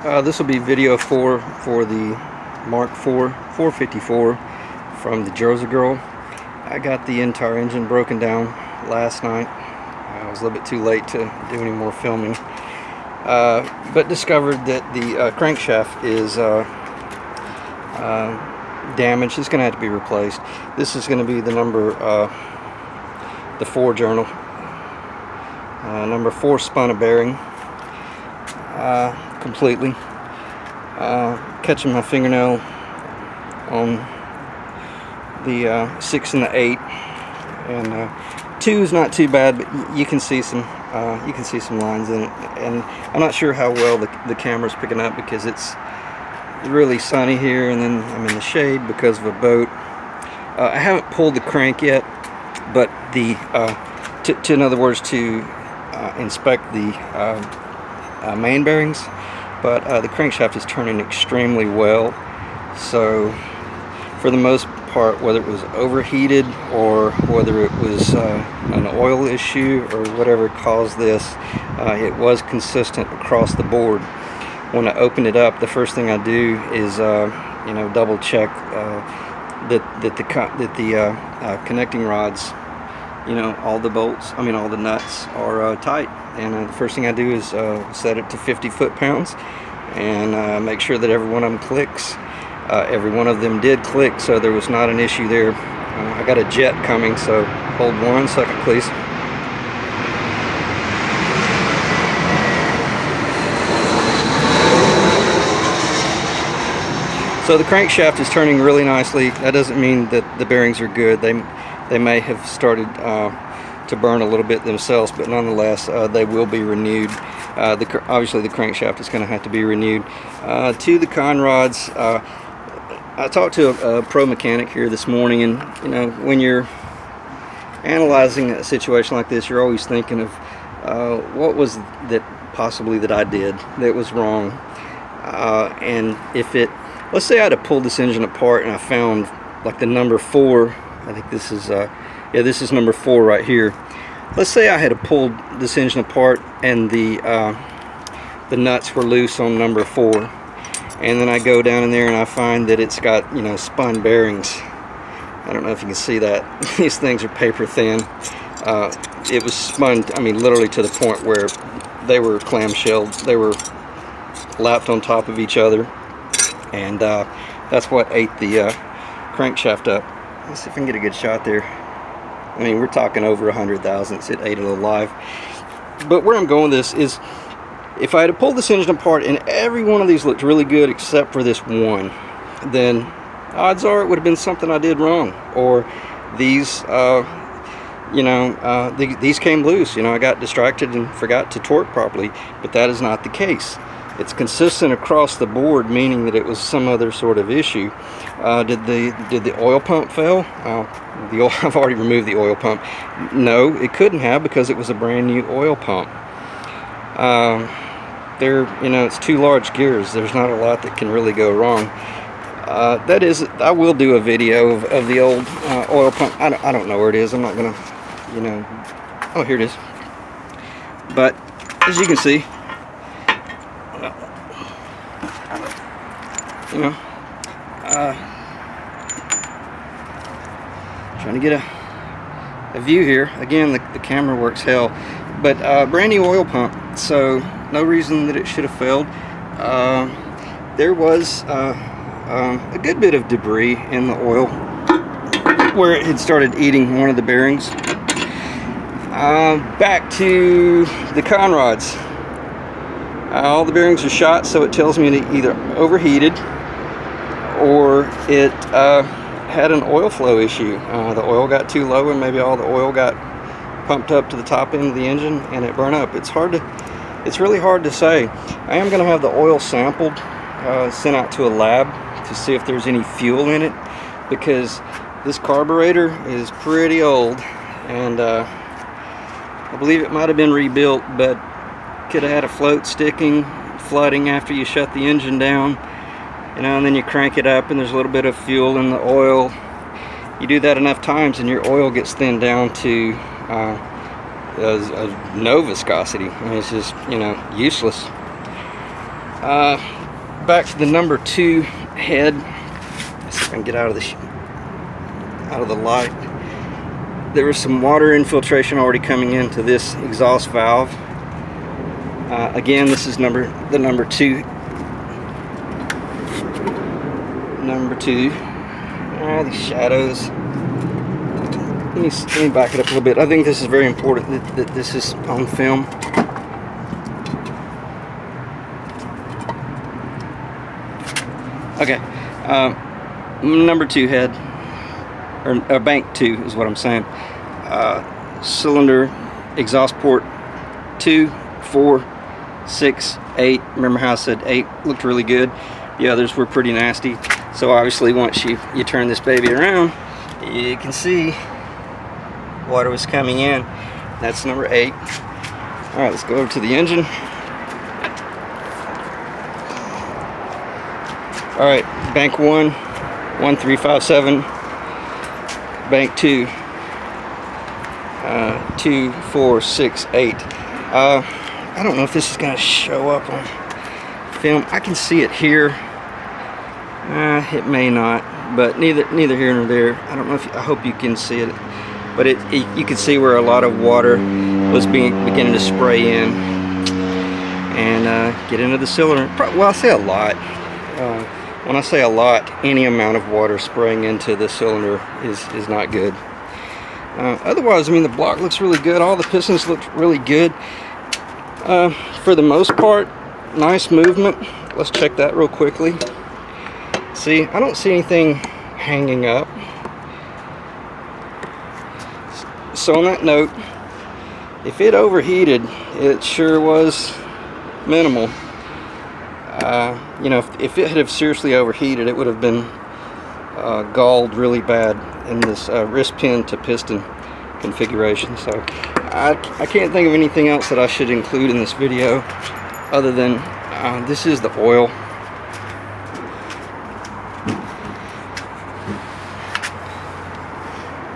This will be video 4 for the Mark IV 454 from the Jersey Girl. I got the entire engine broken down last night. I was a little bit too late to do any more filming, but discovered that the crankshaft is damaged. It's going to have to be replaced. This is going to be the number, the 4 journal. Number 4 spun a bearing completely. Catching my fingernail on the 6 and the 8, and 2 is not too bad, but you can see some lines in it, and I'm not sure how well the camera's picking up because it's really sunny here, and then I'm in the shade because of a boat. I haven't pulled the crank yet, but the in other words, to inspect the main bearings, but the crankshaft is turning extremely well. So for the most part, whether it was overheated or whether it was an oil issue or whatever caused this, it was consistent across the board. When I open it up, the first thing I do is double check that the connecting rods, all the bolts, all the nuts are tight. And the first thing I do is set it to 50 foot-pounds and make sure that every one of them clicks. Every one of them did click, so there was not an issue there. I got a jet coming, so hold 1 second, please. So the crankshaft is turning really nicely. That doesn't mean that the bearings are good. They may have started to burn a little bit themselves, but nonetheless, they will be renewed. Obviously, the crankshaft is going to have to be renewed. To the con rods, I talked to a pro mechanic here this morning, and when you're analyzing a situation like this, you're always thinking of what was that possibly that I did that was wrong, and if it, let's say I had to pull this engine apart and I found like the number 4. I think this is this is number 4 right here. Let's say I had to pull this engine apart and the nuts were loose on number 4, and then I go down in there and I find that it's got spun bearings. I don't know if you can see that. These things are paper thin. It was spun, literally to the point where they were clamshelled. They were lapped on top of each other, and that's what ate the crankshaft up. Let's see if I can get a good shot there. We're talking over 100 thousandths. It ate it alive. But where I'm going with this is, if I had to pull this engine apart and every one of these looked really good except for this one, then odds are it would have been something I did wrong, or these these came loose. I got distracted and forgot to torque properly, but that is not the case. It's consistent across the board, meaning that it was some other sort of issue. Did the oil pump fail? I've already removed the oil pump. No, it couldn't have, because it was a brand new oil pump. It's 2 large gears. There's not a lot that can really go wrong. That is, I will do a video of the old oil pump. I don't know where it is. I'm not gonna, oh, here it is. But as you can see, trying to get a view here. Again, the camera works hell, but brand new oil pump, so no reason that it should have failed. There was a good bit of debris in the oil where it had started eating one of the bearings. Back to the con rods. All the bearings are shot, so it tells me it either overheated or it had an oil flow issue. The oil got too low, and maybe all the oil got pumped up to the top end of the engine and it burned up. It's really hard to say. I am going to have the oil sampled, sent out to a lab to see if there's any fuel in it, because this carburetor is pretty old, and I believe it might have been rebuilt, but could have had a float sticking, flooding after you shut the engine down, and then you crank it up and there's a little bit of fuel in the oil. You do that enough times and your oil gets thinned down to no viscosity. It's just useless. Back to the number 2 head. Let's see if I can get out of the light. There was some water infiltration already coming into this exhaust valve. Again, this is the number 2. Number 2. These shadows. Let me back it up a little bit. I think this is very important that this is on film. Okay, number 2 head, or bank 2 is what I'm saying. Cylinder, exhaust port 2, 4, 6, 8. Remember how I said 8 looked really good? The others were pretty nasty. So obviously once you turn this baby around, you can see water was coming in. That's number 8. All right, let's go over to the engine. All right, bank 1, 1357. Bank 2, 2, 4, 6, 8. I don't know if this is going to show up on film. I can see it here. It may not, but neither here nor there. I don't know if I hope you can see it, but you can see where a lot of water was beginning to spray in and get into the cylinder. Well, I say a lot. When I say a lot, any amount of water spraying into the cylinder is not good. Otherwise, I mean, the block looks really good. All the pistons look really good. For the most part, nice movement. Let's check that real quickly. See, I don't see anything hanging up. So on that note, if it overheated, it sure was minimal. You know, if it had seriously overheated, it would have been galled really bad in this wrist pin to piston configuration. So I can't think of anything else that I should include in this video other than this is the oil.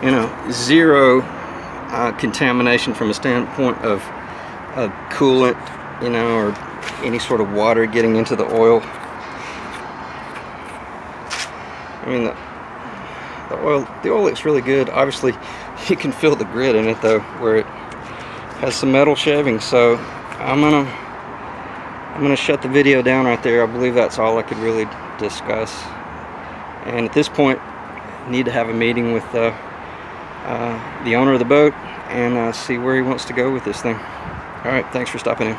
You know, zero contamination from a standpoint of coolant, you know, or any sort of water getting into the oil. I mean, the oil looks really good. Obviously, you can feel the grit in it though, where it has some metal shavings. So I'm gonna shut the video down right there. I believe that's all I could really discuss. And at this point, I need to have a meeting with the owner of the boat and see where he wants to go with this thing. All right, thanks for stopping in.